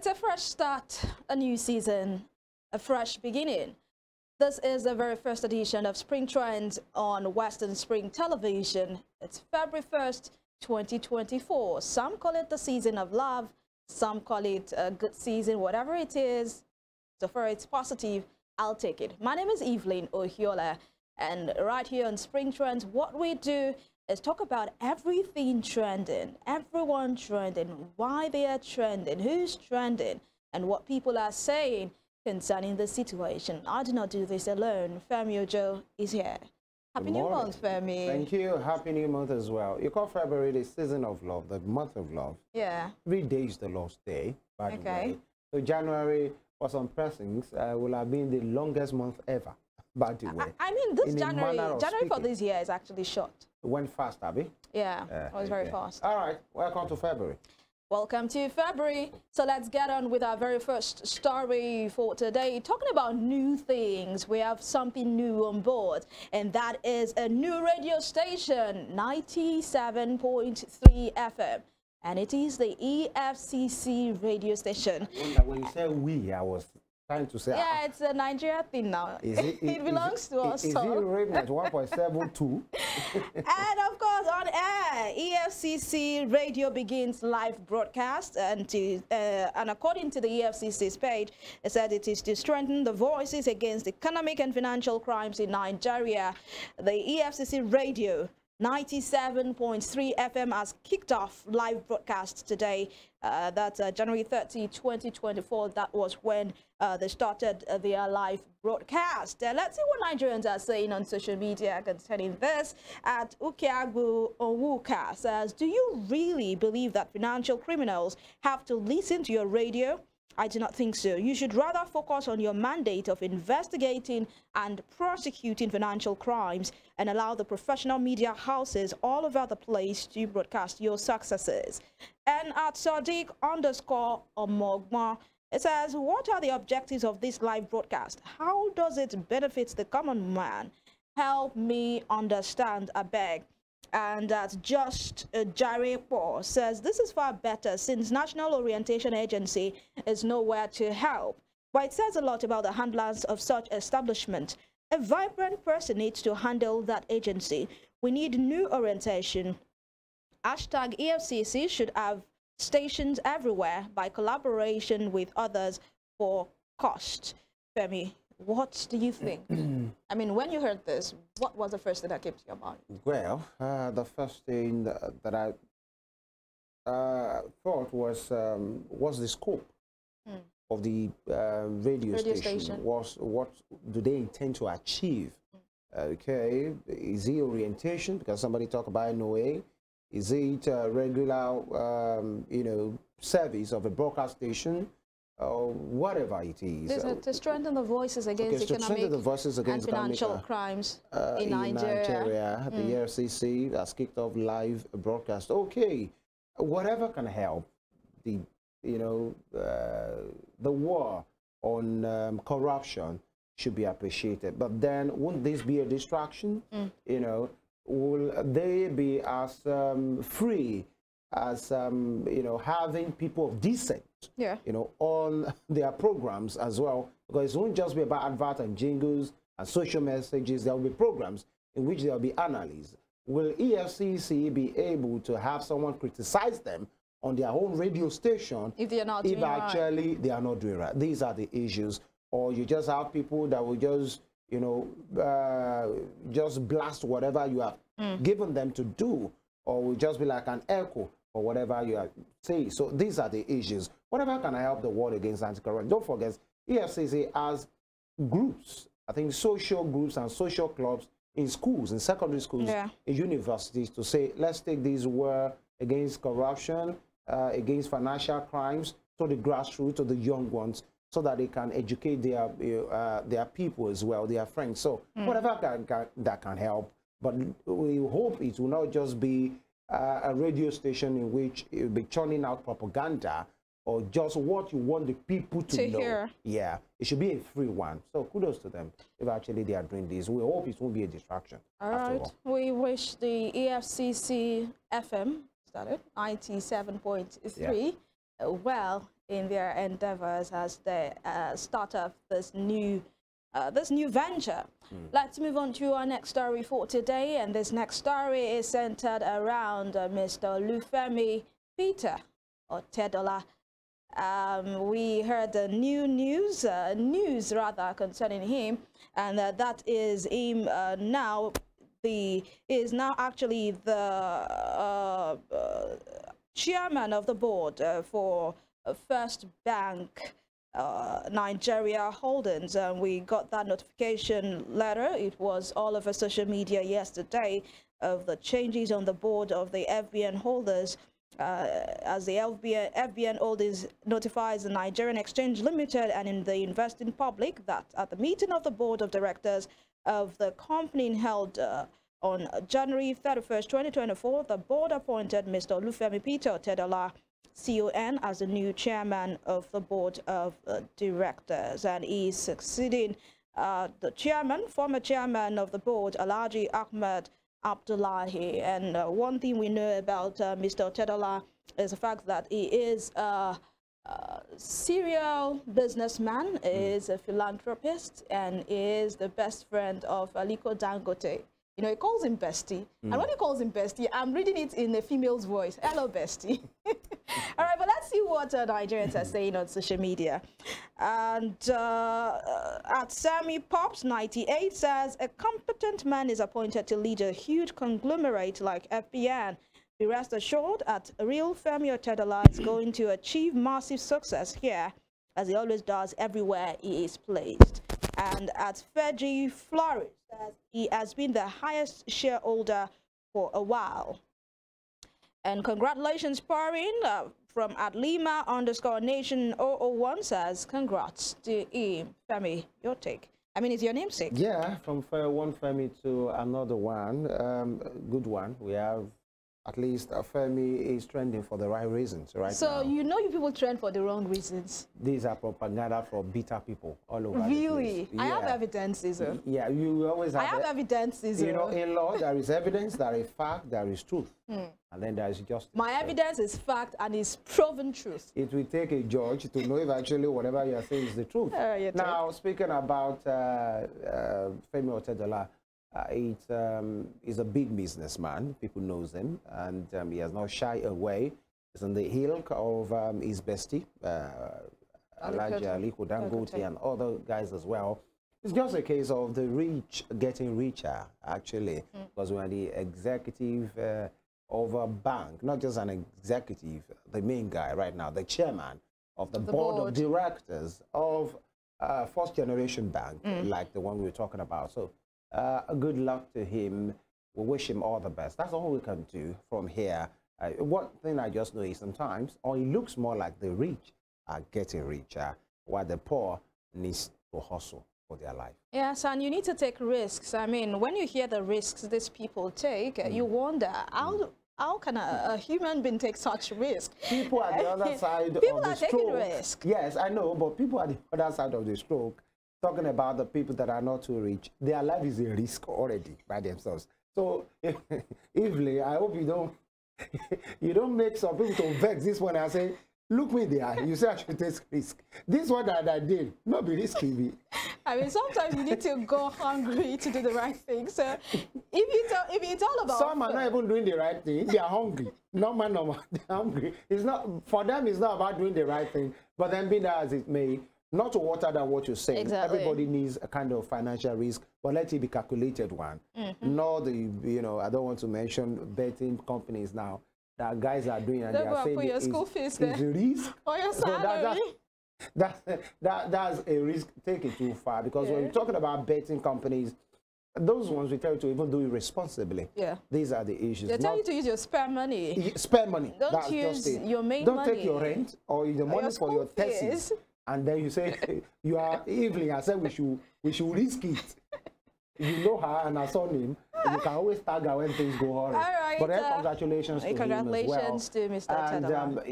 It's a fresh start, a new season, a fresh beginning. This is the very first edition of Spring Trends on Western Spring Television. It's February 1st, 2024. Some call it the season of love. Some call it a good season, whatever it is. So far it's positive, I'll take it. My name is EVELYN OHIOLEI, and right here on Spring Trends, what we do is talk about everything trending, everyone trending, why they are trending, who's trending, and what people are saying concerning the situation. I do not do this alone. FEMI Ojo is here. Happy New Month, FEMI. Thank you. Happy New Month as well. You call February the season of love, the month of love. Yeah. 3 days the Lord's Day, by the way. So January, for some persons, will have been the longest month ever, by the way. I mean, this January for this year is actually short. It went fast, Abby. Yeah, it was very fast. All right, welcome to February. Welcome to February. So let's get on with our very first story for today. Talking about new things, we have something new on board, and that is a new radio station, 97.3 FM. And it is the EFCC radio station. When you say we, I was trying to say... Yeah, it's a Nigeria thing now. It belongs to us. Is it rated at 1.72? And of course, on air, EFCC radio begins live broadcast. And according to the EFCC's page, it said it is to strengthen the voices against economic and financial crimes in Nigeria. The EFCC radio 97.3 FM has kicked off live broadcast today. That's January 30, 2024. That was when they started their live broadcast. Let's see what Nigerians are saying on social media concerning this. At Ukiagu Onwuka says, do you really believe that financial criminals have to listen to your radio? I do not think so. You should rather focus on your mandate of investigating and prosecuting financial crimes and allow the professional media houses all over the place to broadcast your successes. And at Sadiq_Omogma, it says, what are the objectives of this live broadcast? How does it benefit the common man? Help me understand, I beg. And that's just Jarepo says, this is far better since National Orientation Agency is nowhere to help. But it says a lot about the handlers of such establishment. A vibrant person needs to handle that agency. We need new orientation. Hashtag EFCC should have stations everywhere by collaboration with others for cost. Femi, what do you think? I mean, when you heard this, what was the first thing that came to your mind? Well, the first thing that I thought was the scope of the radio station. What do they intend to achieve? Okay, is it orientation? Because somebody talked about NOA. Is it regular, service of a broadcast station? Whatever it is. To strengthen the voices against economic and financial crimes in Nigeria. The EFCC has kicked off live broadcast. Okay, whatever can help the war on corruption should be appreciated. But then, won't this be a distraction? Will they be as free as having people of decent, on their programs as well? Because it won't just be about advert and jingles and social messages. There will be programs in which there will be analysis. Will EFCC be able to have someone criticize them on their own radio station if they are not doing actually they are not doing right? These are the issues. Or you just have people that will just just blast whatever you have given them to do, or will just be like an echo or whatever you are saying. So these are the issues. Whatever can help the war against anti-corruption. Don't forget, EFCC has groups, I think social groups and social clubs in schools, in secondary schools, in universities, to say, let's take this war against corruption, against financial crimes, to the grassroots, to the young ones, so that they can educate their people as well, their friends. So whatever that can help. But we hope it will not just be a radio station in which it will be churning out propaganda or just what you want the people to know. Hear. Yeah, it should be a free one. So kudos to them if actually they are doing this. We hope it won't be a distraction. All right. We wish the EFCC FM, is that it? 97.3. Well, in their endeavors as they start up this new venture. Let's move on to our next story for today, and this next story is centered around Mr. Olufemi Peter Otedola. We heard the news concerning him, and that is him is now actually the chairman of the board for First Bank Nigeria Holdings. We got that notification letter. It was all over social media yesterday of the changes on the board of the FBN holders, as the FBN Holdings notifies the Nigerian Exchange Limited and in the investing public that at the meeting of the board of directors of the company held on January 31st, 2024, the board appointed Mr. Olufemi Peter Otedola, CON, as the new chairman of the board of directors, and he is succeeding the former chairman of the board, Alhaji Ahmed Abdullahi. And one thing we know about Mr. Otedola is the fact that he is a serial businessman, is a philanthropist, and is the best friend of Aliko Dangote. You know, he calls him Bestie. And when he calls him Bestie, I'm reading it in a female's voice. Hello, Bestie. All right, but let's see what Nigerians are saying on social media. And at Sammy Pops 98 says, a competent man is appointed to lead a huge conglomerate like FBN. Be rest assured that real Femi Otedola is going to achieve massive success here, as he always does everywhere he is placed. And at Feji Flourish says he has been the highest shareholder for a while. And congratulations, Parin, from @Lima_Nation 001 says, congrats to him. Femi, your take. I mean, it's your namesake. Yeah, from one Femi to another one, good one. We have at least Femi is trending for the right reasons now. So you know you people trend for the wrong reasons. These are propaganda for bitter people all over Really? the place. I have evidences. Yeah, you always have. I have evidences. You know, in law, there is evidence, there is fact, there is truth. And then there is justice. My evidence is fact and is proven truth. It will take a judge to know if actually whatever you are saying is the truth. Now, speaking about Femi Otedola, he's a big businessman. People knows him, and he has not shied away. He's on the heel of his bestie, Alhaji Aliko Dangote, and other guys as well. It's just a case of the rich getting richer, actually, because we're the executive of a bank, not just an executive, the main guy right now, the chairman of the board of directors of first generation bank, like the one we were talking about. So good luck to him. We wish him all the best. That's all we can do from here. One thing I just know is sometimes, or it looks more like the rich are getting richer, while the poor needs to hustle for their life. Yes, and you need to take risks. I mean, when you hear the risks these people take, you wonder, how can a human being take such risk? People at the other side of the stroke. People are taking risk. Yes, I know, but people at the other side of the stroke, talking about the people that are not too rich, their life is a risk already by themselves. So, Evelyn, I hope you don't make some people to vex this one and say, look me there, you say I should take risk. This one that I did, not be risky. I mean, sometimes you need to go hungry to do the right thing. So if it's all about... Some are not even doing the right thing. They are hungry. Normal, they're hungry. It's not, for them, it's not about doing the right thing. But then be that as it may, not to water down what you're saying. Exactly. Everybody needs a kind of financial risk, but let it be calculated one. Not the, I don't want to mention betting companies now that guys are doing, and they are saying your school fees there. It's a risk. Or your salary. That's a risk taken too far, because when you're talking about betting companies, those ones we tell you to even do it responsibly. Yeah. These are the issues. They tell you to use your spare money. Spare money. Don't use your main money. Don't take your rent or the money for your thesis. And then you say, you are Evelyn. I said we should risk it. You know her and her son-name. You can always tag her when things go wrong. All right. But then congratulations to him as well. Congratulations to Mr. Otedola.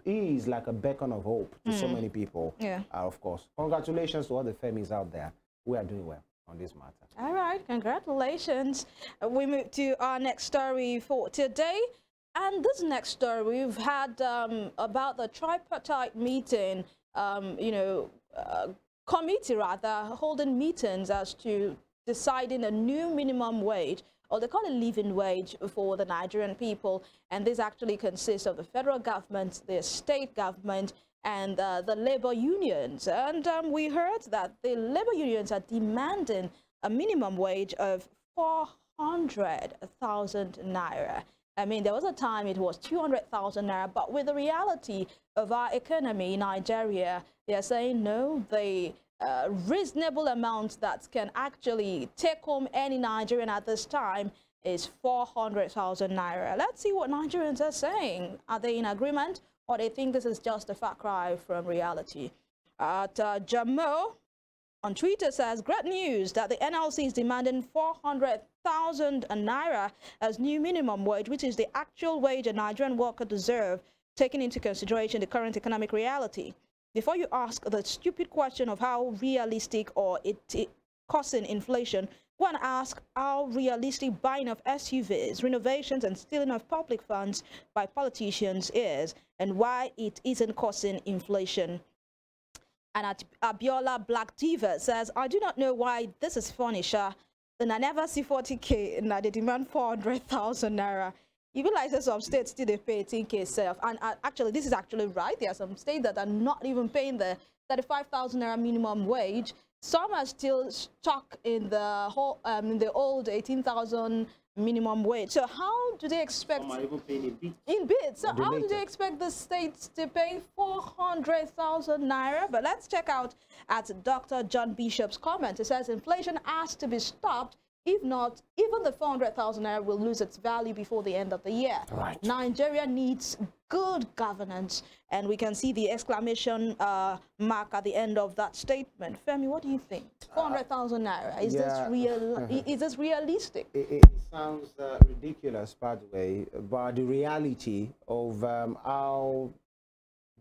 He is like a beacon of hope to so many people. Yeah. Of course. Congratulations to all the Femis out there. We are doing well on this matter. All right. Congratulations. We move to our next story for today. And this next story, we've had about the tripartite meeting, committee rather, holding meetings as to deciding a new minimum wage, or they call it living wage, for the Nigerian people. And this actually consists of the federal government, the state government, and the labor unions. And we heard that the labor unions are demanding a minimum wage of 400,000 naira. I mean, there was a time it was 200,000 naira, but with the reality of our economy in Nigeria, they are saying no, the reasonable amount that can actually take home any Nigerian at this time is 400,000 naira. Let's see what Nigerians are saying. Are they in agreement, or they think this is just a far cry from reality? Jamo on Twitter says, great news that the NLC is demanding 400,000 naira as new minimum wage, which is the actual wage a Nigerian worker deserves, taking into consideration the current economic reality. Before you ask the stupid question of how realistic or it causing inflation, go and ask how realistic buying of SUVs, renovations and stealing of public funds by politicians is, and why it isn't causing inflation. And at Abiola Black Diva says, I do not know why this is funny, Sha. And I never see 40K and they demand 400,000 naira. Even like some states still they pay 10K self. And actually, this is actually right. There are some states that are not even paying the 35,000 naira minimum wage. Some are still stuck in the whole in the old 18,000 minimum wage. So how do they expect? Some are even paying in bits. In bits. So how do they expect the states to pay 400,000 naira? But let's check out at Dr. John Bishop's comment. It says inflation has to be stopped. If not, even the 400,000 naira will lose its value before the end of the year. Right. Nigeria needs good governance, and we can see the exclamation mark at the end of that statement. Femi, what do you think? 400,000 naira, is this real? Is this realistic? It sounds ridiculous, by the way, but the reality of how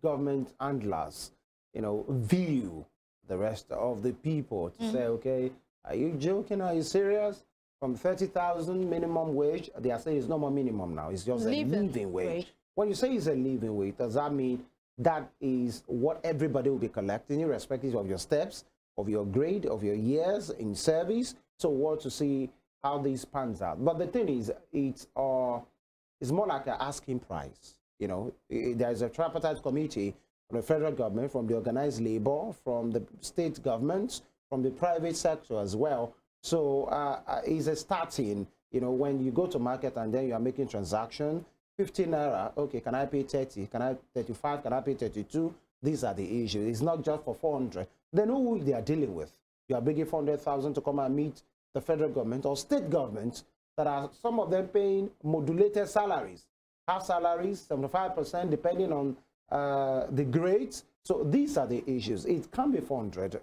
government handlers, view the rest of the people to say, okay, are you joking? Are you serious? From 30,000 minimum wage, they are saying it's no more minimum now. It's just a living wage. When you say it's a living wage, does that mean that is what everybody will be collecting, irrespective of your steps, of your grade, of your years in service? So what to see how this pans out. But the thing is, it's more like an asking price. There's a tripartite committee from the federal government, from the organized labor, from the state governments, from the private sector as well. So it's a starting, when you go to market and then you are making transaction, 15 naira, okay, can I pay 30? Can I 35? Can I pay 32? These are the issues. It's not just for 400. They know who they are dealing with. You are begging 400,000 to come and meet the federal government or state governments that are some of them paying modulated salaries, half salaries, 75%, depending on the grades. So these are the issues. It can't be 400,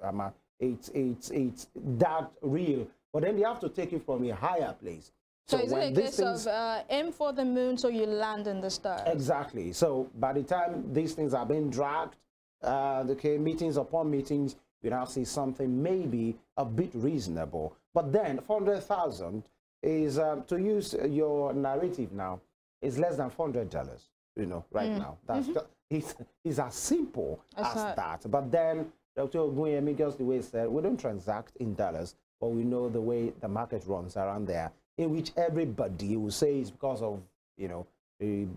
it's that real, but then they have to take it from a higher place. So is it a case of aim for the moon so you land in the stars? Exactly. So by the time these things are being dragged, okay, meetings upon meetings, you now see something maybe a bit reasonable. But then 400,000 is, to use your narrative now, is less than $400, right now. That's it's as simple as that. But then Dr. Oguyemi, just the way he said, we don't transact in dollars, but we know the way the market runs around there, in which everybody will say it's because of, the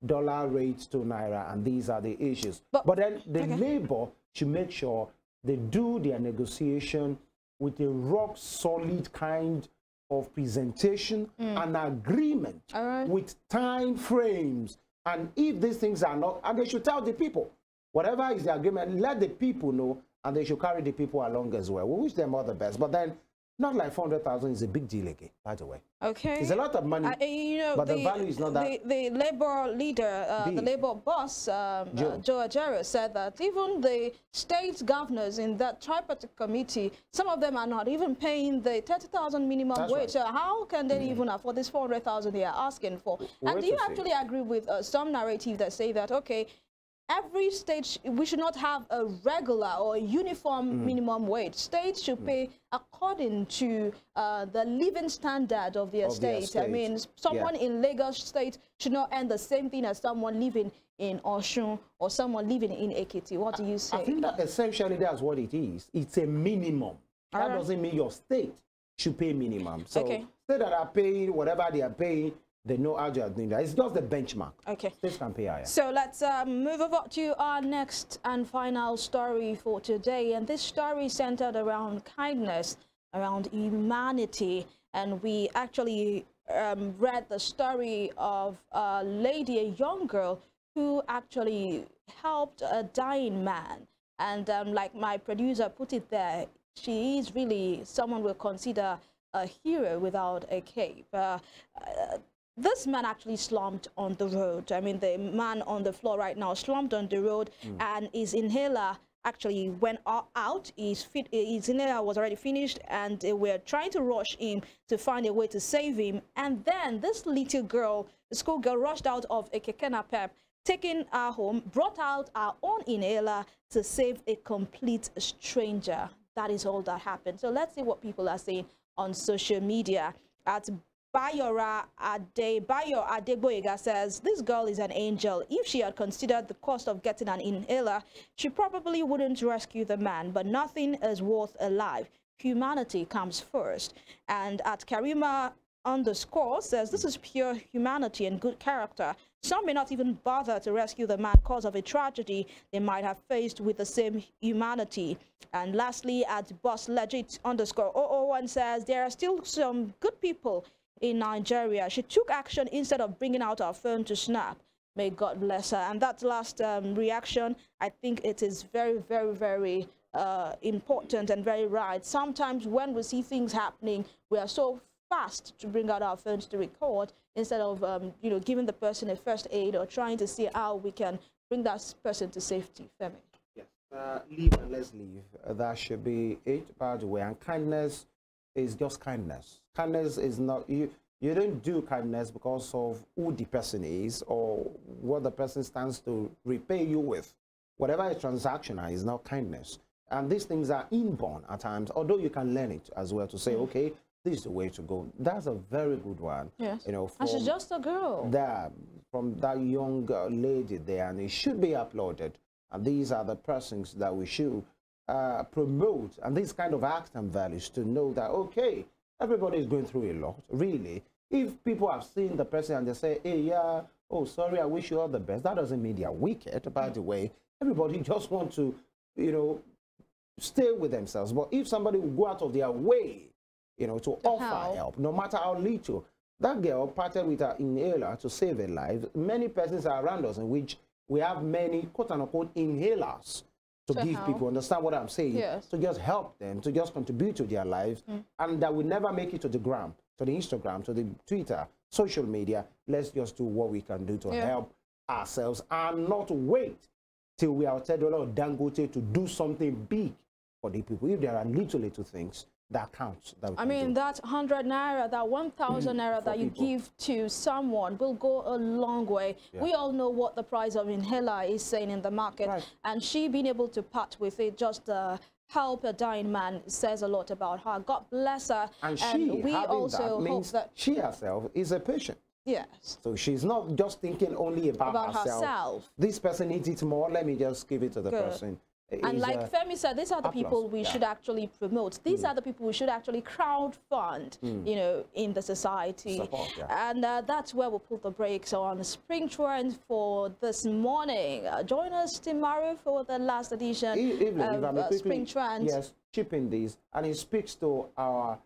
dollar rates to naira, and these are the issues. But then the labor should make sure they do their negotiation with a rock solid kind of presentation and agreement with time frames. And if these things are not, and they should tell the people, whatever is the agreement, let the people know, and they should carry the people along as well. We wish them all the best. But then, not like 400,000 is a big deal again, by the way. Okay. It's a lot of money, but the value is not that. The labor leader, the labor boss, Joe Ajero, said that even the state governors in that tripartite committee, some of them are not even paying the 30,000 minimum wage. So how can they even afford this 400,000 they are asking for? And do you actually agree with some narrative that say that, okay, every state, we should not have a regular or uniform minimum wage. States should pay according to the living standard of their state. I mean, someone in Lagos State should not earn the same thing as someone living in Osun or someone living in Ekiti. What do you say? I think that essentially that's what it is. It's a minimum. That doesn't mean your state should pay minimum. So state that are paying whatever they are paying, they know how they are doing that. It's just the benchmark. Okay. States can pay higher. So let's move over to our next and final story for today. And this story is centered around kindness, around humanity. And we actually read the story of a lady, a young girl, who actually helped a dying man. And like my producer put it there, she is really someone we'll consider a hero without a cape. This man actually slumped on the road. I mean, the man on the floor right now slumped on the road, and his inhaler actually went out. His inhaler was already finished, and they were trying to rush him to find a way to save him. And then this little girl, the schoolgirl, rushed out of a keke napep, taking her home, brought out our own inhaler to save a complete stranger. That is all that happened. So let's see what people are saying on social media. At Bayo Adegboyega says, this girl is an angel. If she had considered the cost of getting an inhaler, she probably wouldn't rescue the man, but nothing is worth a life. Humanity comes first. And at Karima _ says, this is pure humanity and good character. Some may not even bother to rescue the man because of a tragedy they might have faced with the same humanity. And lastly, at Boss Legit _ 001 says, there are still some good people in Nigeria. She took action instead of bringing out her phone to snap. May God bless her. And that last reaction, I think it is very, very, very important and very right. Sometimes when we see things happening, we are so fast to bring out our phones to record instead of giving the person a first aid or trying to see how we can bring that person to safety. Femi. Yes, leave and let's leave. That should be it, by the way. And kindness is just kindness. Kindness is not, you don't do kindness because of who the person is or what the person stands to repay you with. Whatever is transactional is not kindness. And these things are inborn at times, although you can learn it as well to say, okay, this is the way to go. That's a very good one. Yes. And she's just a girl. From that young lady there, and it should be applauded. And these are the persons that we should promote, and these kind of acts and values to know that, okay, everybody is going through a lot, really. If people have seen the person and they say, hey, yeah, oh, sorry, I wish you all the best, that doesn't mean they are wicked, by the way. Everybody just wants to, stay with themselves. But if somebody will go out of their way, to offer help, no matter how little. That girl parted with her inhaler to save a life. Many persons are around us in which we have many quote-unquote inhalers to give people, understand what I'm saying? Yes. To just help them, to just contribute to their lives, and that will never make it to the gram, to the Instagram, to the Twitter, social media. Let's just do what we can do to help ourselves and not wait till we are Tedola or Dangote to do something big for the people. If there are little things that counts. I mean, that 100 naira, that 1,000 naira that you give to someone will go a long way. Yeah. We all know what the price of inhaler is saying in the market, and she being able to part with it, just help a dying man, says a lot about her. God bless her. And we also hope that she herself is a patient. Yes. So she's not just thinking only about herself. This person needs it more. Let me just give it to the person. And like Femi said, these are the people we should actually promote. These are the people we should actually crowdfund, in the society. Support, and that's where we'll put the brakes on Spring Trend for this morning. Join us tomorrow for the last edition of Spring Trend. Yes, chip in these. And it speaks to our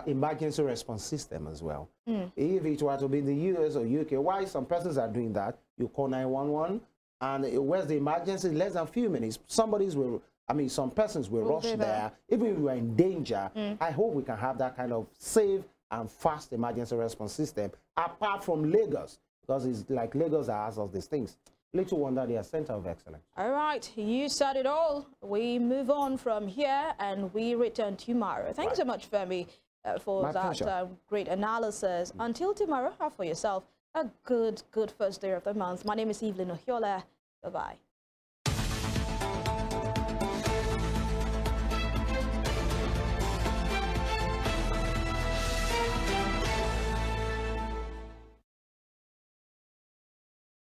emergency response system as well. If it were to be in the US or UK, why some persons are doing that? You call 911. And where's the emergency? Less than a few minutes. Some persons will rush there. Even if we are in danger, I hope we can have that kind of safe and fast emergency response system, apart from Lagos, because it's like Lagos that has all these things. Little wonder they are center of excellence. All right, you said it all. We move on from here and we return tomorrow. Thanks so much, Femi, for that great analysis. Until tomorrow, have for yourself a good first day of the month. My name is EVELYN. Bye-bye.